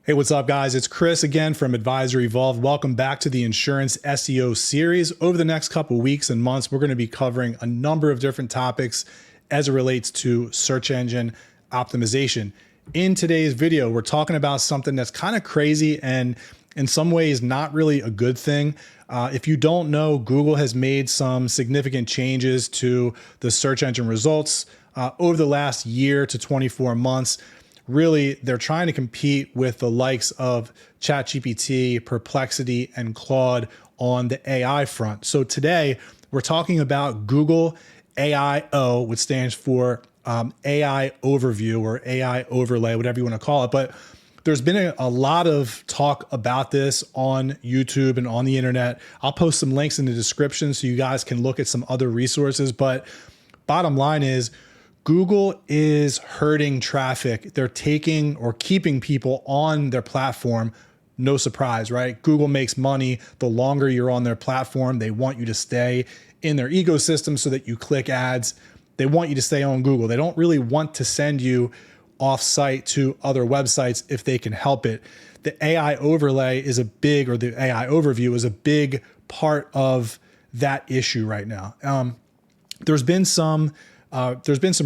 Hey, what's up, guys? It's Chris again from Advisor Evolved. Welcome back to the Insurance SEO series. Over the next couple weeks and months, we're going to be covering a number of different topics as it relates to search engine optimization. In today's video, we're talking about something that's kind of crazy and in some ways not really a good thing. If you don't know, Google has made some significant changes to the search engine results over the last year to 24 months. Really, they're trying to compete with the likes of ChatGPT, Perplexity, and Claude on the AI front. So today, we're talking about Google AIO, which stands for AI Overview or AI Overlay, whatever you want to call it. But there's been a lot of talk about this on YouTube and on the internet. I'll post some links in the description so you guys can look at some other resources. But bottom line is, Google is hurting traffic. They're taking or keeping people on their platform. No surprise, right? Google makes money the longer you're on their platform. They want you to stay in their ecosystem so that you click ads. They want you to stay on Google. They don't really want to send you off-site to other websites if they can help it. The AI overlay is a big, or the AI overview is a big part of that issue right now. There's been some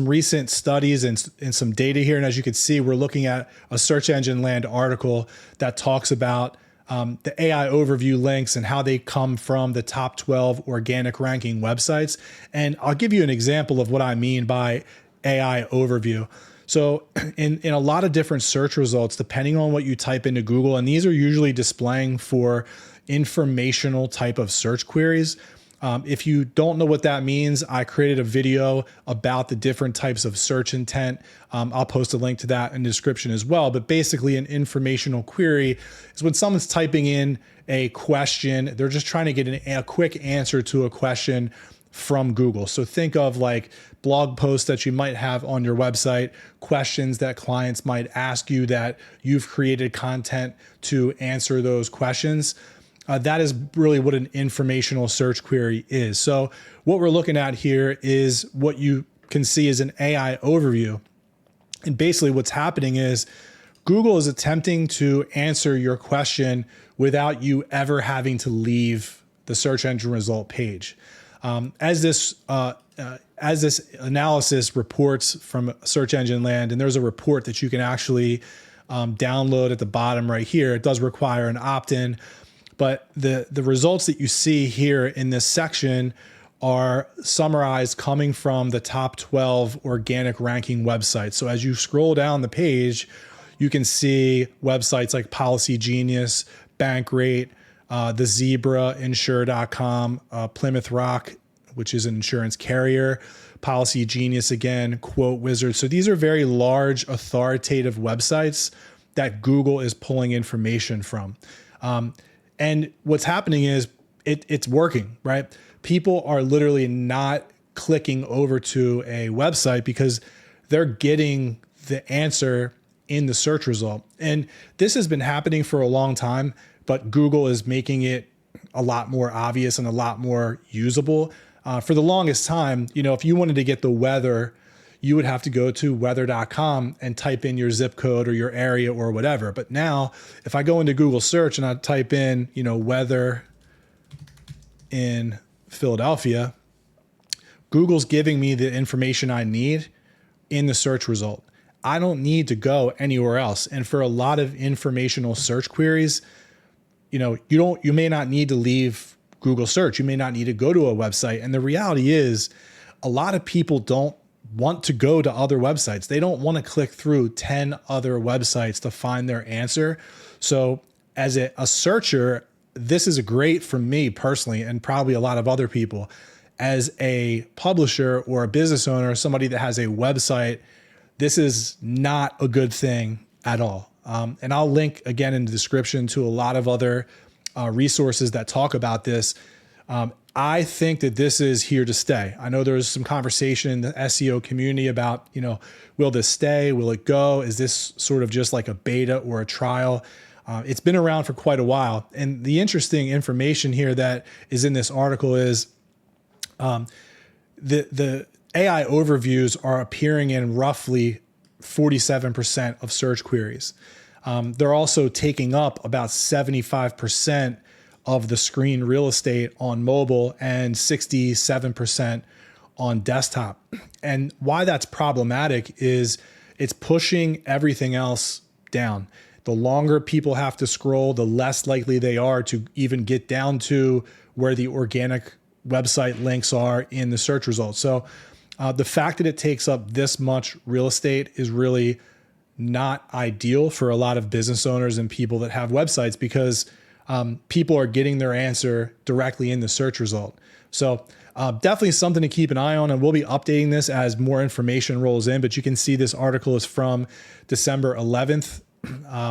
recent studies and some data here. And as you can see, we're looking at a Search Engine Land article that talks about the AI overview links and how they come from the top 12 organic ranking websites. And I'll give you an example of what I mean by AI overview. So in a lot of different search results, depending on what you type into Google, and these are usually displaying for informational type of search queries. If you don't know what that means, I created a video about the different types of search intent. I'll post a link to that in the description as well. But basically an informational query is when someone's typing in a question, they're just trying to get a quick answer to a question from Google. So think of like blog posts that you might have on your website, questions that clients might ask you that you've created content to answer those questions. That is really what an informational search query is. So what we're looking at here is what you can see is an AI overview. And basically what's happening is Google is attempting to answer your question without you ever having to leave the search engine result page. As this analysis reports from Search Engine Land, and there's a report that you can actually download at the bottom right here. It does require an opt-in. But the results that you see here in this section are summarized coming from the top 12 organic ranking websites. So as you scroll down the page, you can see websites like Policy Genius, Bankrate, the Zebra, Insure.com, Plymouth Rock, which is an insurance carrier, Policy Genius again, Quote Wizard. So these are very large authoritative websites that Google is pulling information from. And what's happening is it's working, right? People are literally not clicking over to a website because they're getting the answer in the search result. And this has been happening for a long time, but Google is making it a lot more obvious and a lot more usable. For the longest time, if you wanted to get the weather, you would have to go to weather.com and type in your zip code or your area or whatever. But now if I go into Google search and I type in, weather in Philadelphia, Google's giving me the information I need in the search result. I don't need to go anywhere else. And for a lot of informational search queries, you may not need to leave Google search. You may not need to go to a website. And the reality is a lot of people don't want to go to other websites. They don't want to click through 10 other websites to find their answer. So as a searcher, this is great for me personally, and probably a lot of other people. As a publisher or a business owner, somebody that has a website, this is not a good thing at all. And I'll link again in the description to a lot of other resources that talk about this. I think that this is here to stay. I know there's some conversation in the SEO community about, will this stay? Will it go? Is this sort of just like a beta or a trial? It's been around for quite a while. And the interesting information here that is in this article is the AI overviews are appearing in roughly 47% of search queries. They're also taking up about 75% of the screen real estate on mobile and 67% on desktop. And why that's problematic is it's pushing everything else down. The longer people have to scroll, the less likely they are to even get down to where the organic website links are in the search results. So the fact that it takes up this much real estate is really not ideal for a lot of business owners and people that have websites, because people are getting their answer directly in the search result. So definitely something to keep an eye on, and we'll be updating this as more information rolls in, but you can see this article is from December 11th.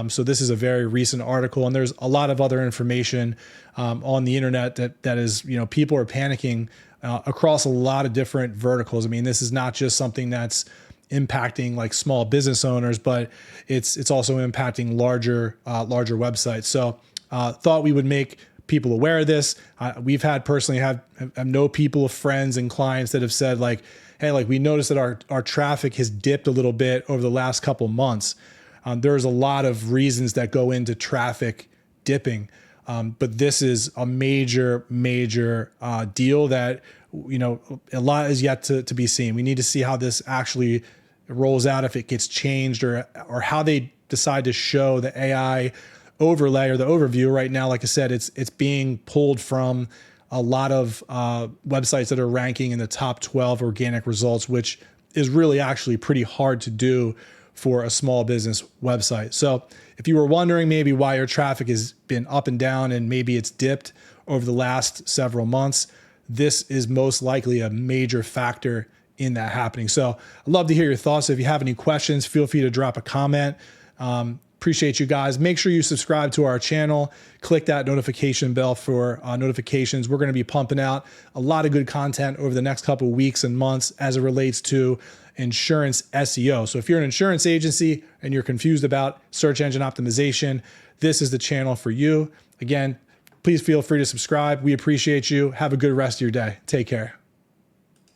So this is a very recent article, and there's a lot of other information on the internet that is, people are panicking across a lot of different verticals. I mean, this is not just something that's impacting like small business owners, but it's also impacting larger websites. So thought we would make people aware of this. We've had personally have know people, friends and clients that have said like, hey, like we noticed that our traffic has dipped a little bit over the last couple months. There's a lot of reasons that go into traffic dipping. But this is a major deal that, a lot is yet to be seen. We need to see how this actually rolls out, if it gets changed or how they decide to show the AI overlay or the overview. Right now, like I said, it's being pulled from a lot of websites that are ranking in the top 12 organic results, which is really actually pretty hard to do for a small business website. So if you were wondering maybe why your traffic has been up and down and maybe it's dipped over the last several months, this is most likely a major factor in that happening. So I'd love to hear your thoughts. If you have any questions, feel free to drop a comment. Appreciate you guys. Make sure you subscribe to our channel. Click that notification bell for notifications. We're going to be pumping out a lot of good content over the next couple of weeks and months as it relates to insurance SEO. So if you're an insurance agency and you're confused about search engine optimization, this is the channel for you. Again, please feel free to subscribe. We appreciate you. Have a good rest of your day. Take care.